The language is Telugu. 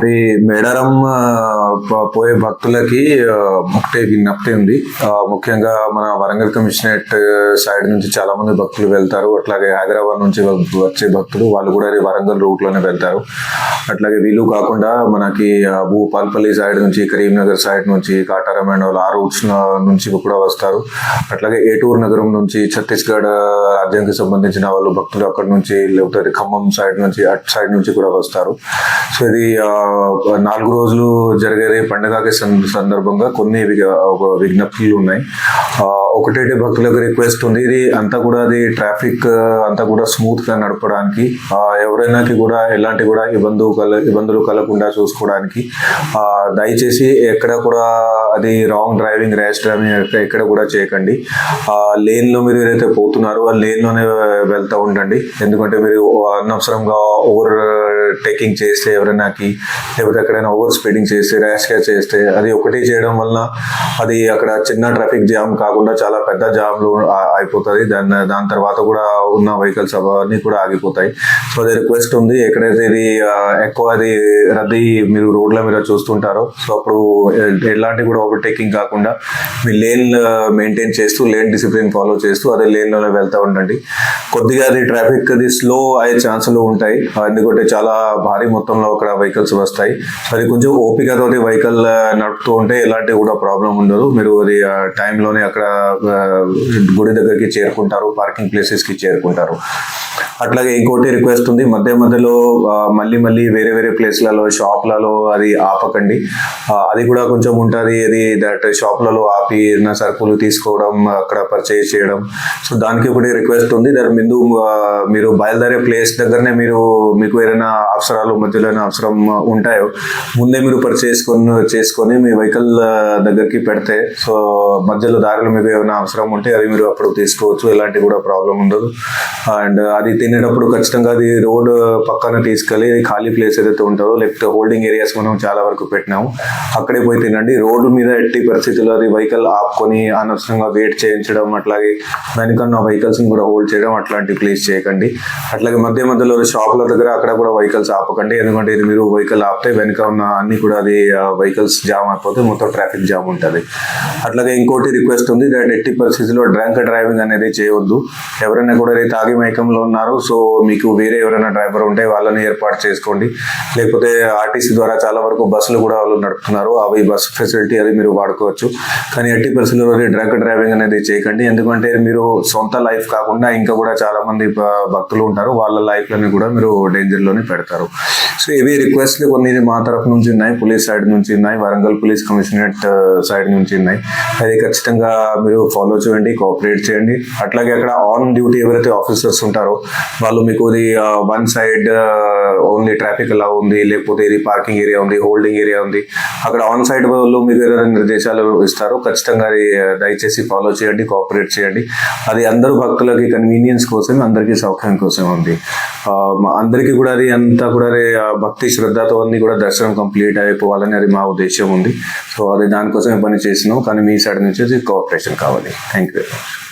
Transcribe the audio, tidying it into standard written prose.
ఈ మేడారం పోయే భక్తులకి ఒకటే విజ్ఞప్తి ఉంది. ముఖ్యంగా మన వరంగల్ కమిషనరేట్ సైడ్ నుంచి చాలా మంది భక్తులు వెళ్తారు. అట్లాగే హైదరాబాద్ నుంచి వచ్చే భక్తులు వాళ్ళు కూడా వరంగల్ రూట్ లోనే వెళ్తారు. అట్లాగే వీళ్ళు కాకుండా మనకి భూపాల్పల్లి సైడ్ నుంచి, కరీంనగర్ సైడ్ నుంచి, కాటారమండల్ ఆ రూట్స్ నుంచి కూడా వస్తారు. అట్లాగే ఏటూరు నగరం నుంచి, ఛత్తీస్గఢ్ రాజ్యానికి సంబంధించిన వాళ్ళు భక్తులు అక్కడ నుంచి, లేకపోతే ఖమ్మం సైడ్ నుంచి, అటు సైడ్ నుంచి కూడా వస్తారు. సో ఇది 4 రోజులు జరిగే పండుగకి సందర్భంగా కొన్ని విజ్ఞప్తులు ఉన్నాయి. ఒకటేటి భక్తులకు రిక్వెస్ట్ ఉంది, ఇది అంతా కూడా అది ట్రాఫిక్ అంతా కూడా స్మూత్ గా నడపడానికి, ఎవరైనా కూడా ఎలాంటి కూడా ఇబ్బందులు కలగకుండా చూసుకోవడానికి దయచేసి ఎక్కడ కూడా అది రాంగ్ డ్రైవింగ్, ర్యాష్ డ్రైవింగ్ ఎక్కడ కూడా చేయకండి. లేన్ లో మీరు ఏదైతే పోతున్నారో ఆ లేన్ లోనే వెళ్తూ ఉండండి. ఎందుకంటే మీరు అనవసరంగా ఓవర్ టేకింగ్ చేస్తే ఎవరైనాకి, లేకపోతే ఎక్కడైనా ఓవర్ స్పీడింగ్ చేస్తే, ర్యాష్ గా చేస్తే, అది ఒకటి చేయడం వలన అది అక్కడ చిన్న ట్రాఫిక్ జామ్ కాకుండా చాలా పెద్ద జామ్లు అయిపోతుంది. దాని తర్వాత కూడా ఉన్న వెహికల్స్ అవన్నీ కూడా ఆగిపోతాయి. సో అది రిక్వెస్ట్ ఉంది, ఎక్కడైతే ఇది ఎక్కువ అది రద్దీ మీరు రోడ్ల మీద చూస్తుంటారో, సో అప్పుడు ఎలాంటి కూడా ఓవర్ టేకింగ్ కాకుండా మీ లేన్ మెయింటైన్ చేస్తూ, లేన్ డిసిప్లిన్ ఫాలో చేస్తూ అదే లేన్ లోనే వెళ్తూ ఉండండి. కొద్దిగా అది ట్రాఫిక్ అది స్లో అయ్యే ఛాన్సులు ఉంటాయి, ఎందుకంటే చాలా భారీ మొత్తంలో అక్కడ వెహికల్స్ వస్తాయి. అది కొంచెం ఓపికతో వెహికల్ నడుపుతూ ఉంటే ఎలాంటి కూడా ప్రాబ్లం ఉండదు. మీరు అది టైంలోనే అక్కడ గుడి దగ్గరికి చేరుకుంటారు, పార్కింగ్ ప్లేసెస్ కి చేరుకుంటారు. అట్లాగే ఇంకోటి రిక్వెస్ట్ ఉంది, మధ్యలో మళ్ళీ వేరే ప్లేస్లలో, షాప్లలో అది ఆపకండి. అది కూడా కొంచెం ఉంటుంది. అది దట్ షాప్లలో ఆపి సరుకులు తీసుకోవడం, అక్కడ పర్చేజ్ చేయడం. సో దానికి ఒకటి రిక్వెస్ట్ ఉంది, దాని ముందు మీరు బయలుదేరే ప్లేస్ దగ్గరనే మీకు ఏదైనా మధ్యలో అవసరం ఉంటాయో ముందే మీరు చేసుకొని మీ వెహికల్ దగ్గరికి పెడితే, సో మధ్యలో దారిలో మీకు ఏమైనా అవసరం ఉంటే అది మీరు అప్పుడు తీసుకోవచ్చు, ఎలాంటి కూడా ప్రాబ్లం ఉండదు. అండ్ అది తినేటప్పుడు ఖచ్చితంగా అది రోడ్ పక్కన తీసుకెళ్ళి ఖాళీ ప్లేస్ ఏదైతే ఉంటుందో, లేకపోతే హోల్డింగ్ ఏరియాస్ మనం చాలా వరకు పెట్టినాము, అక్కడే పోయి తినండి. రోడ్డు మీద ఎట్టి పరిస్థితుల్లో అది వెహికల్ ఆపుకొని అనవసరంగా వెయిట్ చేయించడం, అట్లాగే వెనకన్న వెహికల్స్ ని కూడా హోల్డ్ చేయడం అట్లాంటి ప్లేస్ చేయకండి. అట్లాగే మధ్యలో షాపుల దగ్గర అక్కడ కూడా వెహికల్స్ ఆపకండి, ఎందుకంటే ఇది మీరు వెహికల్ ఆపితే వెనక ఉన్న అన్ని కూడా అది వెహికల్స్ జామ్ అయిపోతే మొత్తం ట్రాఫిక్ జామ్ ఉంటుంది. అట్లాగే ఇంకోటి రిక్వెస్ట్ ఉంది, ఎట్టి పరిస్థితుల్లో డ్రంక్ డ్రైవింగ్ అనేది చేయవద్దు. ఎవరైనా కూడా తాగి మైకంలో ఉన్నారు, సో మీకు వేరే ఎవరైనా డ్రైవర్ ఉంటే వాళ్ళని ఏర్పాటు చేసుకోండి. లేకపోతే ఆర్టీసీ ద్వారా చాలా వరకు బస్సులు కూడా వాళ్ళు నడుపుతున్నారు, అవి బస్ ఫెసిలిటీ అది మీరు వాడుకోవచ్చు. కానీ ఎట్టి పరిస్థితుల్లో డ్రంక్ డ్రైవింగ్ అనేది చేయకండి, ఎందుకంటే మీరు సొంత లైఫ్ కాకుండా ఇంకా కూడా చాలా మంది భక్తులు ఉంటారు, వాళ్ళ లైఫ్ లని కూడా మీరు డేంజర్ లోనే పెడతారు. సో ఇవి రిక్వెస్ట్లు కొన్ని మా తరఫు నుంచి ఉన్నాయి, పోలీస్ సైడ్ నుంచి ఉన్నాయి, వరంగల్ పోలీస్ కమిషనరేట్ సైడ్ నుంచి ఉన్నాయి. అది ఖచ్చితంగా మీరు ఫాలో చేయండి, కోఆపరేట్ చేయండి. అట్లాగే అక్కడ ఆన్ డ్యూటీ ఎవరైతే ఆఫీసర్స్ ఉంటారో వాళ్ళు మీకు ఇది వన్ సైడ్ ఓన్లీ ట్రాఫిక్ ఎలా ఉంది, లేకపోతే ఇది పార్కింగ్ ఏరియా ఉంది, హోల్డింగ్ ఏరియా ఉంది, అక్కడ ఆన్ సైడ్ వాళ్ళు మీకు ఏదైనా నిర్దేశాలు ఇస్తారు, ఖచ్చితంగా అది దయచేసి ఫాలో చేయండి, కోఆపరేట్ చేయండి. అది అందరూ భక్తులకి కన్వీనియన్స్ కోసం, అందరికీ సౌకర్యం కోసం ఉంది. అందరికీ కూడా అది అంతా కూడా భక్తి శ్రద్ధతో అన్ని కూడా దర్శనం కంప్లీట్ అయిపోవాలని అది మా ఉద్దేశం ఉంది. సో అది దానికోసమే పని చేసినాం, కానీ మీ సైడ్ నుంచి కోఆపరేషన్ కావాలి. Thank you very much.